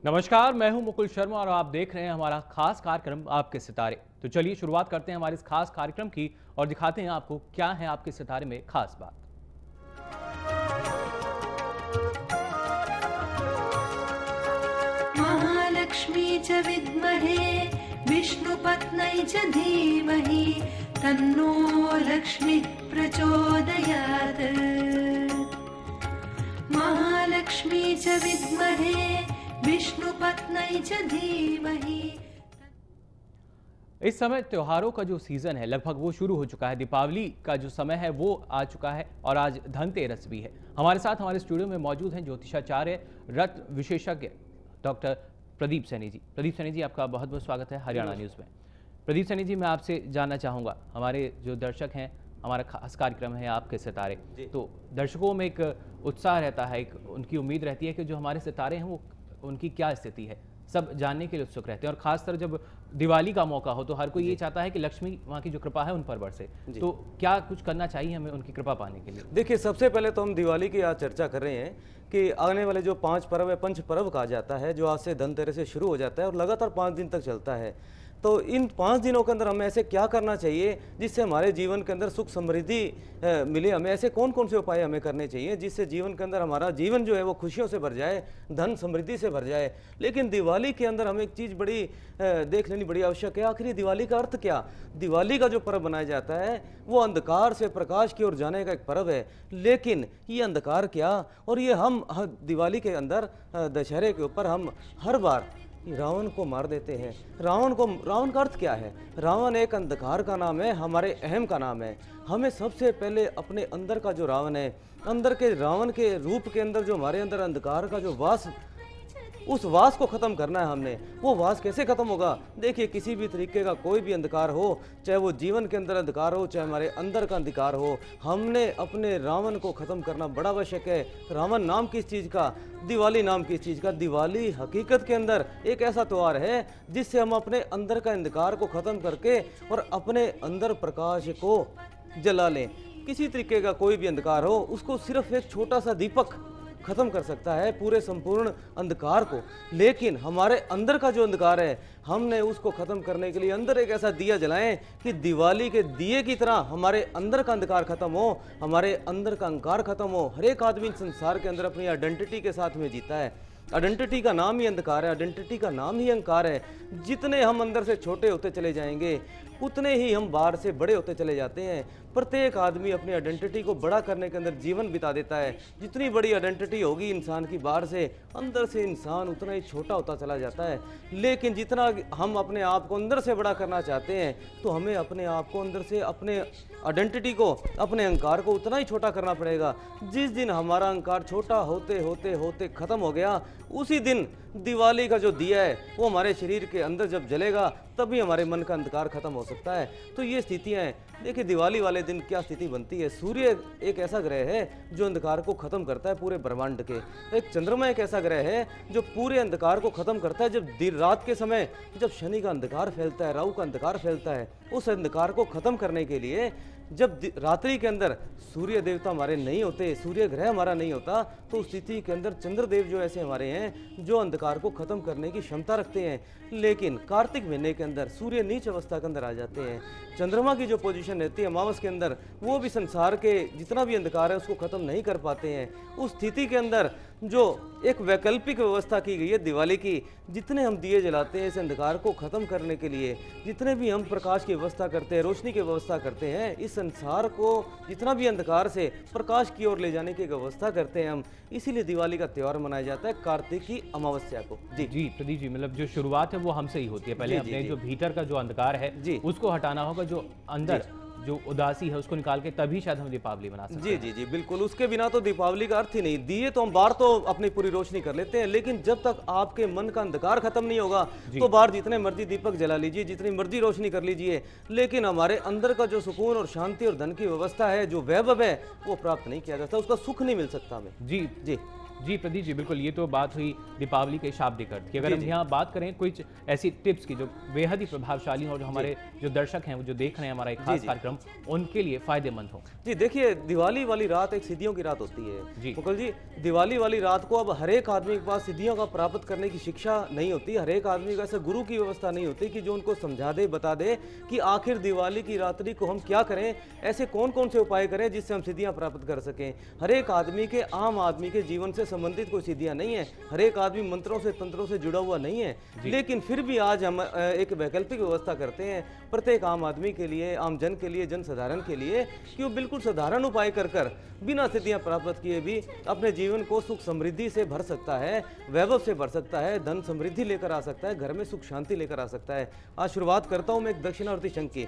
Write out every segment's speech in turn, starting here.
नमस्कार, मैं हूं मुकुल शर्मा और आप देख रहे हैं हमारा खास कार्यक्रम आपके सितारे। तो चलिए शुरुआत करते हैं हमारे इस खास कार्यक्रम की और दिखाते हैं आपको क्या है आपके सितारे में खास बात। महालक्ष्मी च विद्महे विष्णुपत्नै च धीमहि तन्नो लक्ष्मी प्रचोदयात्। महालक्ष्मी च विद्महे विष्णुपत्नै च धीमहि। इस समय त्योहारों का जो सीजन है लगभग वो शुरू हो चुका है। दीपावली का जो समय है वो आ चुका है और आज धनतेरस भी है। हमारे साथ हमारे स्टूडियो में मौजूद हैं ज्योतिषाचार्य रत्न विशेषज्ञ डॉक्टर प्रदीप सैनी जी। प्रदीप सैनी जी, आपका बहुत बहुत स्वागत है हरियाणा न्यूज़ में। प्रदीप सैनी जी, मैं आपसे जानना चाहूँगा, हमारे जो दर्शक हैं, हमारा खास कार्यक्रम है आपके सितारे, तो दर्शकों में एक उत्साह रहता है, एक उनकी उम्मीद रहती है कि जो हमारे सितारे हैं वो उनकी क्या स्थिति है, सब जानने के लिए उत्सुक रहते हैं। और खासकर जब दिवाली का मौका हो तो हर कोई ये चाहता है कि लक्ष्मी माँ की जो कृपा है उन पर बरसे। तो क्या कुछ करना चाहिए हमें उनकी कृपा पाने के लिए? देखिए, सबसे पहले तो हम दिवाली की आज चर्चा कर रहे हैं कि आने वाले जो 5 पर्व है, पंच पर्व कहा जाता है, जो आज से धनतेरस से शुरू हो जाता है और लगातार 5 दिन तक चलता है। तो इन 5 दिनों के अंदर हमें ऐसे क्या करना चाहिए जिससे हमारे जीवन के अंदर सुख समृद्धि मिले? हमें ऐसे कौन कौन से उपाय हमें करने चाहिए जिससे जीवन के अंदर हमारा जीवन जो है वो खुशियों से भर जाए, धन समृद्धि से भर जाए? लेकिन दिवाली के अंदर हमें एक चीज़ बड़ी देख लेनी बड़ी आवश्यक है। आखिर दिवाली का अर्थ क्या? दिवाली का जो पर्व मनाया जाता है वो अंधकार से प्रकाश की ओर जाने का एक पर्व है। लेकिन ये अंधकार क्या, और ये हम दिवाली के अंदर दशहरे के ऊपर हम हर बार रावण को मार देते हैं। रावण का अर्थ क्या है? रावण एक अंधकार का नाम है, हमारे अहम का नाम है। हमें सबसे पहले अपने अंदर का जो रावण है, अंदर के रावण के रूप के अंदर जो हमारे अंदर अंधकार का जो वास, उस वास को खत्म करना है हमने। वो वास कैसे खत्म होगा? देखिए, किसी भी तरीके का कोई भी अंधकार हो, चाहे वो जीवन के अंदर अंधकार हो, चाहे हमारे अंदर का अंधकार हो, हमने अपने रावण को खत्म करना बड़ा आवश्यक है। रावण नाम किस चीज़ का? दिवाली नाम किस चीज़ का? दिवाली हकीकत के अंदर एक ऐसा त्यौहार है जिससे हम अपने अंदर का अंधकार को खत्म करके और अपने अंदर प्रकाश को जला लें। किसी तरीके का कोई भी अंधकार हो, उसको सिर्फ एक छोटा सा दीपक खत्म कर सकता है पूरे संपूर्ण अंधकार को। लेकिन हमारे अंदर का जो अंधकार है, हमने उसको खत्म करने के लिए अंदर एक ऐसा दिया जलाएं कि दिवाली के दिए की तरह हमारे अंदर का अंधकार खत्म हो, हमारे अंदर का अहंकार खत्म हो। हर एक आदमी संसार के अंदर अपनी आइडेंटिटी के साथ में जीता है। आइडेंटिटी का नाम ही अंधकार है, आइडेंटिटी का नाम ही अहंकार है। जितने हम अंदर से छोटे होते चले जाएंगे उतने ही हम बाहर से बड़े होते चले जाते हैं। प्रत्येक आदमी अपनी आइडेंटिटी को बड़ा करने के अंदर जीवन बिता देता है। जितनी बड़ी आइडेंटिटी होगी इंसान की बाहर से, अंदर से इंसान उतना ही छोटा होता चला जाता है। लेकिन जितना हम अपने आप को अंदर से बड़ा करना चाहते हैं तो हमें अपने आप को अंदर से, अपने आइडेंटिटी को, अपने अहंकार को उतना ही छोटा करना पड़ेगा। जिस दिन हमारा अहंकार छोटा होते होते होते खत्म हो गया, उसी दिन दिवाली का जो दिया है वो हमारे शरीर के अंदर जब जलेगा तभी हमारे मन का अंधकार खत्म हो सकता है। तो ये स्थितियाँ हैं। देखिए, दिवाली वाले दिन क्या स्थिति बनती है। सूर्य एक ऐसा ग्रह है जो अंधकार को खत्म करता है पूरे ब्रह्मांड के। एक चंद्रमा एक ऐसा ग्रह है जो पूरे अंधकार को खत्म करता है। जब देर रात के समय जब शनि का अंधकार फैलता है, राहु का अंधकार फैलता है, उस अंधकार को खत्म करने के लिए जब रात्रि के अंदर सूर्य देवता हमारे नहीं होते, सूर्य ग्रह हमारा नहीं होता, तो उस स्थिति के अंदर चंद्रदेव जो ऐसे हमारे हैं जो अंधकार को खत्म करने की क्षमता रखते हैं। लेकिन कार्तिक महीने के अंदर सूर्य नीच अवस्था के अंदर आ जाते हैं। चंद्रमा की जो पोजीशन रहती है अमावस के अंदर, वो भी संसार के जितना भी अंधकार है उसको खत्म नहीं कर पाते हैं। उस स्थिति के अंदर जो एक वैकल्पिक व्यवस्था की गई है दिवाली की, जितने हम दिए जलाते हैं इस अंधकार को खत्म करने के लिए, जितने भी हम प्रकाश की व्यवस्था करते हैं, रोशनी की व्यवस्था करते हैं, इस संसार को जितना भी अंधकार से प्रकाश की ओर ले जाने की व्यवस्था करते हैं हम। इसीलिए दिवाली का त्यौहार मनाया जाता है कार्तिक की अमावस्या को। जी जी प्रदीप जी, मतलब जो शुरुआत है वो हमसे ही होती है। पहले अपने जो भीतर का जो अंधकार है उसको हटाना होगा, जो अंदर जो उदासी है उसको निकाल के तभी शायद हम दीपावली मना सकते हैं। जी जी बिल्कुल। उसके बिना तो दीपावली का अर्थ ही नहीं। दिए तो हम बाहर तो अपनी पूरी रोशनी कर लेते हैं, लेकिन जब तक आपके मन का अंधकार खत्म नहीं होगा तो बाहर जितने मर्जी दीपक जला लीजिए, जितनी मर्जी रोशनी कर लीजिए, लेकिन हमारे अंदर का जो सुकून और शांति और धन की व्यवस्था है, जो वैभव है, वो प्राप्त नहीं किया जाता, उसका सुख नहीं मिल सकता हमें। जी जी जी प्रदीप जी, बिल्कुल ये तो बात हुई दीपावली के शाब्दिक अर्थ की। अगर हम यहाँ बात करें कुछ ऐसी टिप्स की जो बेहद ही प्रभावशाली हो और जो हमारे जो दर्शक हैं वो जो देख रहे हैं हमारा एक खास कार्यक्रम, उनके लिए फायदेमंद हो। जी देखिए, दिवाली वाली रात एक सिद्धियों की रात होती है जी। मुकुल जी। दिवाली वाली रात को अब हर एक आदमी के पास सिद्धियों का प्राप्त करने की शिक्षा नहीं होती, हर एक आदमी का ऐसा गुरु की व्यवस्था नहीं होती कि जो उनको समझा दे, बता दे कि आखिर दिवाली की रात्रि को हम क्या करें, ऐसे कौन कौन से उपाय करें जिससे हम सिद्धियां प्राप्त कर सकें। हर एक आदमी के, आम आदमी के जीवन से संबंधित कोई सिद्धियां नहीं है, हर एक आदमी मंत्रों से, तंत्रों से जुड़ा हुआ नहीं है। लेकिन फिर भी आज हम एक वैकल्पिक व्यवस्था करते हैं प्रत्येक आम आदमी के लिए, आम जन के लिए, जन साधारण के लिए, कि वो बिल्कुल साधारण उपाय कर कर बिना सिद्धियां प्राप्त किए भी अपने जीवन को सुख समृद्धि से भर सकता है, वैभव से भर सकता है, धन समृद्धि लेकर आ सकता है, घर में सुख शांति लेकर आ सकता है। आज शुरुआत करता हूं मैं एक दक्षिणावर्ती शंख की।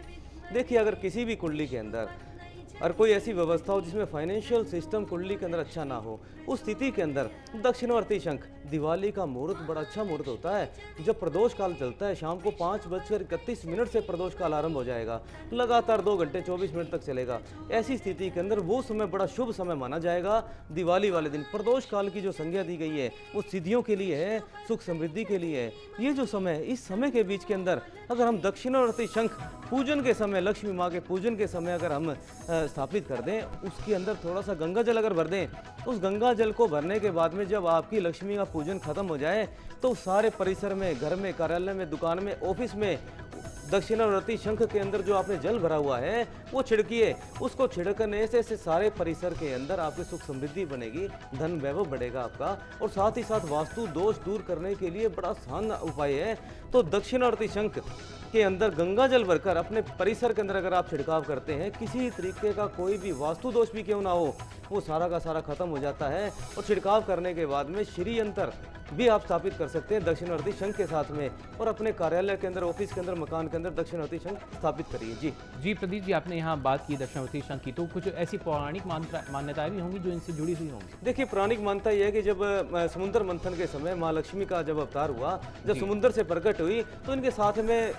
देखिए, अगर किसी भी कुंडली के अंदर और कोई ऐसी व्यवस्था हो जिसमें फाइनेंशियल सिस्टम कुंडली के अंदर अच्छा ना हो, उस स्थिति के अंदर दक्षिणावर्ती शंख, दिवाली का मुहूर्त बड़ा अच्छा मुहूर्त होता है। जब प्रदोष काल चलता है, शाम को 5:31 से प्रदोष काल आरंभ हो जाएगा, लगातार 2 घंटे 24 मिनट तक चलेगा। ऐसी स्थिति के अंदर वो समय बड़ा शुभ समय माना जाएगा। दिवाली वाले दिन प्रदोष काल की जो संज्ञा दी गई है वो सिद्धियों के लिए है, सुख समृद्धि के लिए है। ये जो समय, इस समय के बीच के अंदर अगर हम दक्षिणावर्ती शंख पूजन के समय, लक्ष्मी माँ के पूजन के समय अगर हम स्थापित कर दें, उसके अंदर थोड़ा सा गंगा जल अगर भर दें, उस गंगा जल को भरने के बाद में जब आपकी लक्ष्मी का पूजन खत्म हो जाए तो सारे परिसर में, घर में, कार्यालय में, दुकान में, ऑफिस में दक्षिणावर्ती शंख के अंदर जो आपने जल भरा हुआ है वो छिड़किए। उसको छिड़कने से सारे परिसर के अंदर आपकी सुख समृद्धि बनेगी, धन वैभव बढ़ेगा आपका, और साथ ही साथ वास्तु दोष दूर करने के लिए बड़ा आसान उपाय है। तो दक्षिणावर्ती शंख के अंदर गंगा जल भरकर अपने परिसर के अंदर अगर आप छिड़काव करते हैं, किसी तरीके का कोई भी वास्तु दोष भी क्यों ना हो, वो सारा का सारा खत्म हो जाता है। और छिड़काव करने के बाद में श्री यंत्र भी आप स्थापित कर सकते हैं दक्षिणावर्ती शंख के साथ में, और अपने कार्यालय के अंदर, ऑफिस के अंदर, मकान के अंदर दक्षिणावर्ती शंख स्थापित करिए। जी प्रदीप जी, आपने यहाँ बात की दक्षिणावर्ती शंख की, तो कुछ ऐसी पौराणिक मान्यताएं भी होंगी जो इनसे जुड़ी हुई होंगी। देखिए, पौराणिक मान्यता यह है कि जब समुद्र मंथन के समय माँ लक्ष्मी का जब अवतार हुआ, जब समुद्र से प्रकट हुई, तो इनके साथ में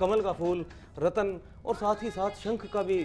कमल का फूल, रतन और साथ ही साथ शंख का भी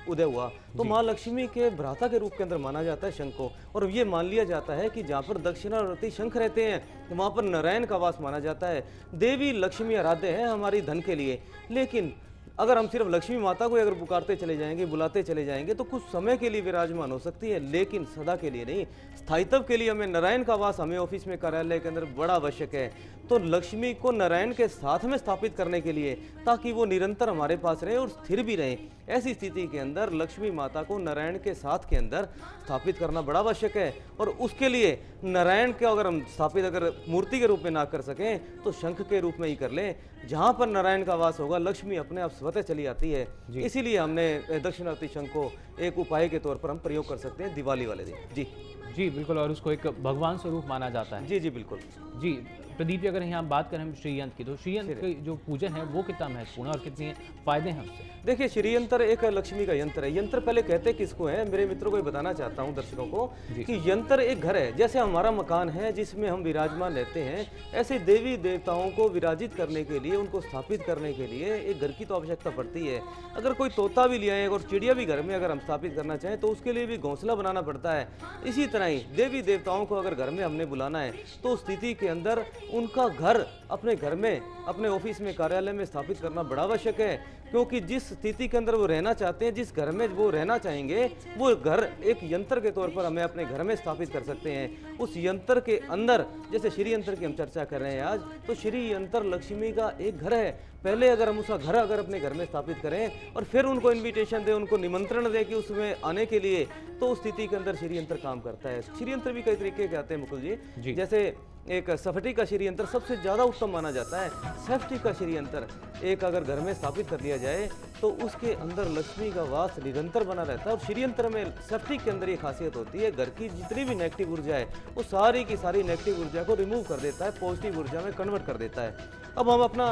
उदय हुआ। तो माँ लक्ष्मी के भ्राता के रूप के अंदर माना जाता है शंख को, और ये मान लिया जाता है कि जहाँ पर दक्षिणावर्ती शंख रहते हैं वहाँ पर नारायण का वास माना जाता है। देवी लक्ष्मी आराध्य है हमारी धन के लिए, लेकिन अगर हम सिर्फ लक्ष्मी माता को अगर पुकारते चले जाएंगे, बुलाते चले जाएंगे, तो कुछ समय के लिए विराजमान हो सकती है, लेकिन सदा के लिए नहीं। स्थायित्व के लिए हमें नारायण का वास, हमें ऑफिस में, कार्यालय के अंदर बड़ा आवश्यक है। तो लक्ष्मी को नारायण के साथ में स्थापित करने के लिए, ताकि वो निरंतर हमारे पास रहे और स्थिर भी रहे, ऐसी स्थिति के अंदर लक्ष्मी माता को नारायण के साथ के अंदर स्थापित करना बड़ा आवश्यक है। और उसके लिए नारायण के अगर हम स्थापित अगर मूर्ति के रूप में ना कर सकें तो शंख के रूप में ही कर लें। जहाँ पर नारायण का वास होगा, लक्ष्मी अपने आप स्वतः चली आती है। इसीलिए हमने दक्षिणावर्ती शंख को एक उपाय के तौर पर हम प्रयोग कर सकते हैं दिवाली वाले दिन। जी बिल्कुल, और उसको एक भगवान स्वरूप माना जाता है। जी बिल्कुल। जी प्रदीप जी, अगर यहाँ बात करें हम श्रीयंत्र की, तो श्रीयंत्र की जो पूजन है वो कितना महत्वपूर्ण और कितने फायदे हैं उससे? देखिए, श्रीयंत्र एक लक्ष्मी का यंत्र है। यंत्र पहले कहते किसको है, मेरे मित्रों को बताना चाहता हूँ, दर्शकों को, कि यंत्र एक घर है। जैसे हमारा मकान है जिसमें हम विराजमान रहते हैं, ऐसे देवी देवताओं को विराजित करने के लिए, उनको स्थापित करने के लिए एक घर की तो आवश्यकता पड़ती है। अगर कोई तोता भी लिया है और चिड़िया भी घर में अगर हम स्थापित करना चाहें तो उसके लिए भी घोंसला बनाना पड़ता है। इसी तरह ही देवी देवताओं को अगर घर में हमने बुलाना है तो उस स्थिति के अंदर उनका घर अपने घर में, अपने ऑफिस में, कार्यालय में स्थापित करना बड़ा आवश्यक है। क्योंकि जिस स्थिति के अंदर वो रहना चाहते हैं, जिस घर में वो रहना चाहेंगे, वो घर एक यंत्र के तौर पर हमें अपने घर में स्थापित कर सकते हैं। उस यंत्र के अंदर, जैसे श्री यंत्र की हम चर्चा कर रहे हैं आज, तो श्री यंत्र लक्ष्मी का एक घर है। पहले अगर हम उसका घर अगर अपने घर में स्थापित करें और फिर उनको इन्विटेशन दें, उनको निमंत्रण दें कि उसमें आने के लिए, तो उस स्थिति के अंदर श्री यंत्र काम करता है। श्री यंत्र भी कई तरीके के आते हैं मुकुल जी। जैसे एक सफटी का श्री यंत्र सबसे ज़्यादा उत्तम माना जाता है। सेफ्टी का श्री यंत्र एक अगर घर में स्थापित कर दिया जाए तो उसके अंदर लक्ष्मी का वास निरंतर बना रहता है। और श्री यंत्र में सेफ्टी के अंदर ये खासियत होती है, घर की जितनी भी नेगेटिव ऊर्जा है वो सारी की सारी नेगेटिव ऊर्जा को रिमूव कर देता है, पॉजिटिव ऊर्जा में कन्वर्ट कर देता है। अब हम अपना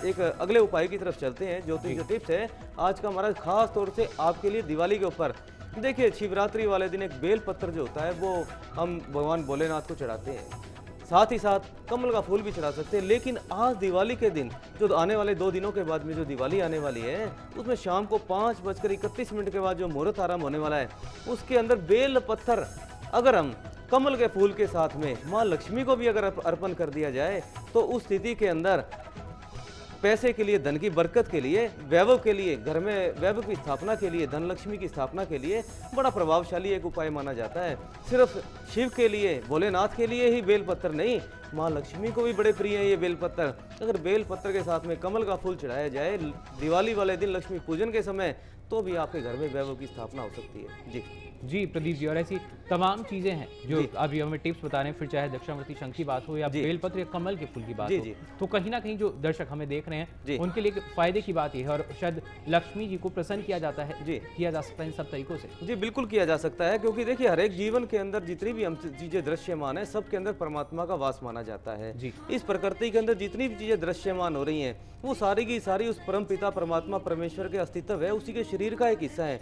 एक अगले उपाय की तरफ चलते हैं। जो टिप्स है आज का हमारा खास तौर से आपके लिए दिवाली के ऊपर। देखिए, शिवरात्रि वाले दिन एक बेल पत्र जो होता है वो हम भगवान भोलेनाथ को चढ़ाते हैं, साथ ही साथ कमल का फूल भी चढ़ा सकते हैं। लेकिन आज दिवाली के दिन, जो आने वाले 2 दिनों के बाद में जो दिवाली आने वाली है, उसमें शाम को 5:31 के बाद जो मुहूर्त आरंभ होने वाला है, उसके अंदर बेल पत्थर अगर हम कमल के फूल के साथ में माँ लक्ष्मी को भी अगर अर्पण कर दिया जाए तो उस स्थिति के अंदर पैसे के लिए, धन की बरकत के लिए, वैभव के लिए, घर में वैभव की स्थापना के लिए, धन लक्ष्मी की स्थापना के लिए बड़ा प्रभावशाली एक उपाय माना जाता है। सिर्फ शिव के लिए, भोलेनाथ के लिए ही बेलपत्र नहीं, माँ लक्ष्मी को भी बड़े प्रिय है ये बेलपत्र। अगर बेलपत्र के साथ में कमल का फूल चढ़ाया जाए दिवाली वाले दिन लक्ष्मी पूजन के समय, तो भी आपके घर में वैभव की स्थापना हो सकती है। जी प्रदीप जी, और ऐसी तमाम चीजें हैं जो अभी हमें टिप्स बता रहे हैं, फिर चाहे दक्षिणावर्ती शंख की बात हो या बेलपत्र या कमल के फूल की बात हो, तो कहीं ना कहीं जो दर्शक हमें देख रहे हैं उनके लिए फायदे की बात यह है, और शायद लक्ष्मी जी को प्रसन्न किया जाता है, किया जा सकता है इन सब तरीकों से। जी बिल्कुल किया जा सकता है, क्योंकि देखिए हर एक जीवन के अंदर जितनी भी हम चीजें दृश्यमान है, सबके अंदर परमात्मा का वास माना जाता है। इस प्रकृति के अंदर जितनी भी चीजें दृश्यमान हो रही हैं, वो सारी की सारी उस परम पिता परमात्मा परमेश्वर के अस्तित्व है, उसी के शरीर का एक हिस्सा है।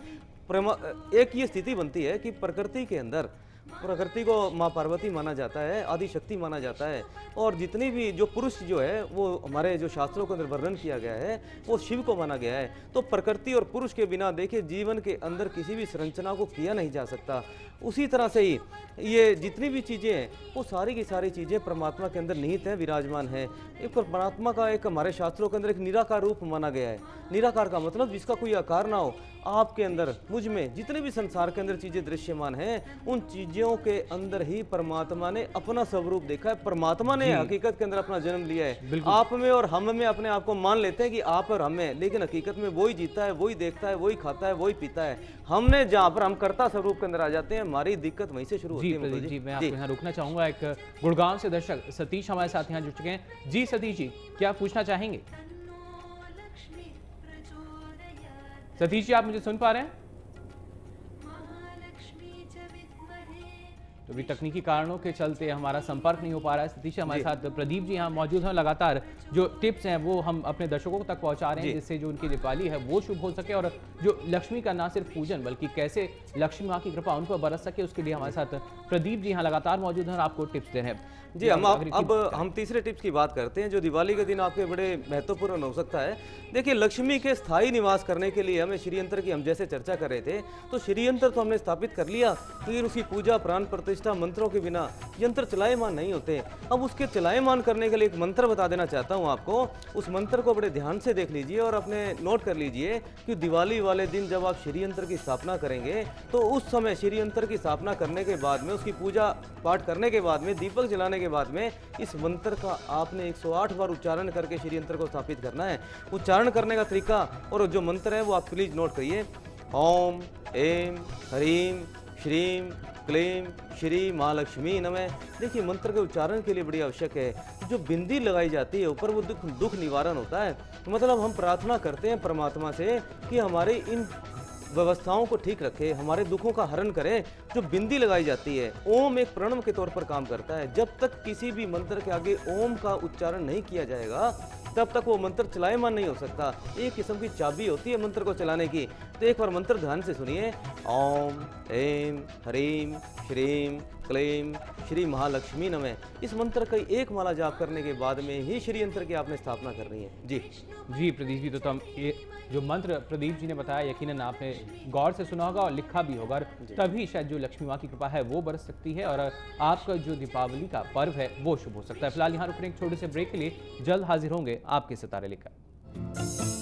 एक ये स्थिति बनती है कि प्रकृति के अंदर, प्रकृति को माँ पार्वती माना जाता है, आदि शक्ति माना जाता है, और जितनी भी जो पुरुष जो है वो हमारे जो शास्त्रों के अंदर वर्णन किया गया है वो शिव को माना गया है। तो प्रकृति और पुरुष के बिना देखिए जीवन के अंदर किसी भी संरचना को किया नहीं जा सकता। उसी तरह से ही ये जितनी भी चीज़ें हैं वो सारी की सारी चीज़ें परमात्मा के अंदर निहित हैं, विराजमान है। एक परमात्मा का एक हमारे शास्त्रों के अंदर एक निराकार रूप माना गया है। निराकार का मतलब जिसका कोई आकार ना हो। आपके अंदर, मुझ में जितने भी संसार के अंदर चीजें दृश्यमान हैं, उन चीजों के अंदर ही परमात्मा ने अपना स्वरूप देखा है। परमात्मा ने हकीकत के अंदर अपना जन्म लिया है। आप में और हम में अपने आप को मान लेते हैं कि आप और हम में, लेकिन हकीकत में वही जीता है, वही देखता है, वही खाता है, वही पीता है। हमने जहाँ पर हम कर्ता स्वरूप के अंदर आ जाते हैं, हमारी दिक्कत वहीं से शुरू होती है। जी मैं आपको यहाँ रुकना चाहूंगा। एक गुड़गांव से दर्शक सतीश हमारे साथ यहाँ जुड़ चुके हैं। जी सतीश जी, क्या पूछना चाहेंगे? सतीश जी, आप मुझे सुन पा रहे हैं? तो भी तकनीकी कारणों के चलते हमारा संपर्क नहीं हो पा रहा है। सतीश हमारे साथ प्रदीप जी यहाँ मौजूद हैं। लगातार जो टिप्स हैं वो हम अपने दर्शकों तक पहुंचा रहे हैं, जिससे जो उनकी दीपावली है वो शुभ हो सके, और जो लक्ष्मी का ना सिर्फ पूजन बल्कि कैसे लक्ष्मी माँ की कृपा उन पर बरस सके, उसके लिए हमारे साथ प्रदीप जी यहाँ लगातार मौजूद हैं और आपको टिप्स दे रहे हैं। जी हम तीसरे टिप्स की बात करते हैं, जो दिवाली के दिन आपके बड़े महत्वपूर्ण हो सकता है। देखिए लक्ष्मी के स्थायी निवास करने के लिए हमें श्री यंत्र की हम जैसे चर्चा कर रहे थे, तो श्री यंत्र तो हमने स्थापित कर लिया, फिर उसकी पूजा प्राण प्रतिष्ठा मंत्रों के बिना यंत्र चलायमान नहीं होते। अब उसके चलायमान करने के लिए एक मंत्र बता देना चाहता हूँ आपको। उस मंत्र को बड़े ध्यान से देख लीजिए और अपने नोट कर लीजिए कि दिवाली वाले दिन जब आप श्री यंत्र की स्थापना करेंगे, तो उस समय श्री यंत्र की स्थापना करने के बाद में, उसकी पूजा पाठ करने के बाद में, दीपक जलाने के बाद में, इस मंत्र का आपने 108 बार उच्चारण करके श्री यंत्र को स्थापित करना है। उच्चारण करने का तरीका और जो मंत्र है वो आप प्लीज नोट करिए। ओम ऐं ह्रीं श्रीं क्लीं श्री महालक्ष्मी नमः। देखिए मंत्र के उच्चारण के लिए बड़ी आवश्यक है। जो बिंदी लगाई जाती है ऊपर, वो दुख निवारण होता है। मतलब हम प्रार्थना करते हैं परमात्मा से कि हमारे इन व्यवस्थाओं को ठीक रखे, हमारे दुखों का हरण करे। जो बिंदी लगाई जाती है, ओम एक प्रणव के तौर पर काम करता है। जब तक किसी भी मंत्र के आगे ओम का उच्चारण नहीं किया जाएगा, तब तक वो मंत्र चलायमान नहीं हो सकता। एक किस्म की चाबी होती है मंत्र को चलाने की। तो एक बार मंत्र ध्यान से सुनिए। ओम ऐं ह्रीं श्रीं क्लीं श्री महालक्ष्मी नमः। इस मंत्र का एक माला जाप करने के बाद में ही श्री यंत्र की आपने स्थापना करनी है। जी प्रदीप जी, तो हम ये जो मंत्र प्रदीप जी ने बताया, यकीनन आपने गौर से सुना होगा और लिखा भी होगा, तभी शायद जो लक्ष्मी माँ की कृपा है वो बरस सकती है और आपका जो दीपावली का पर्व है वो शुभ हो सकता है। फिलहाल यहाँ रुकने एक छोटे से ब्रेक के लिए, जल्द हाजिर होंगे आपके सितारे लेकर।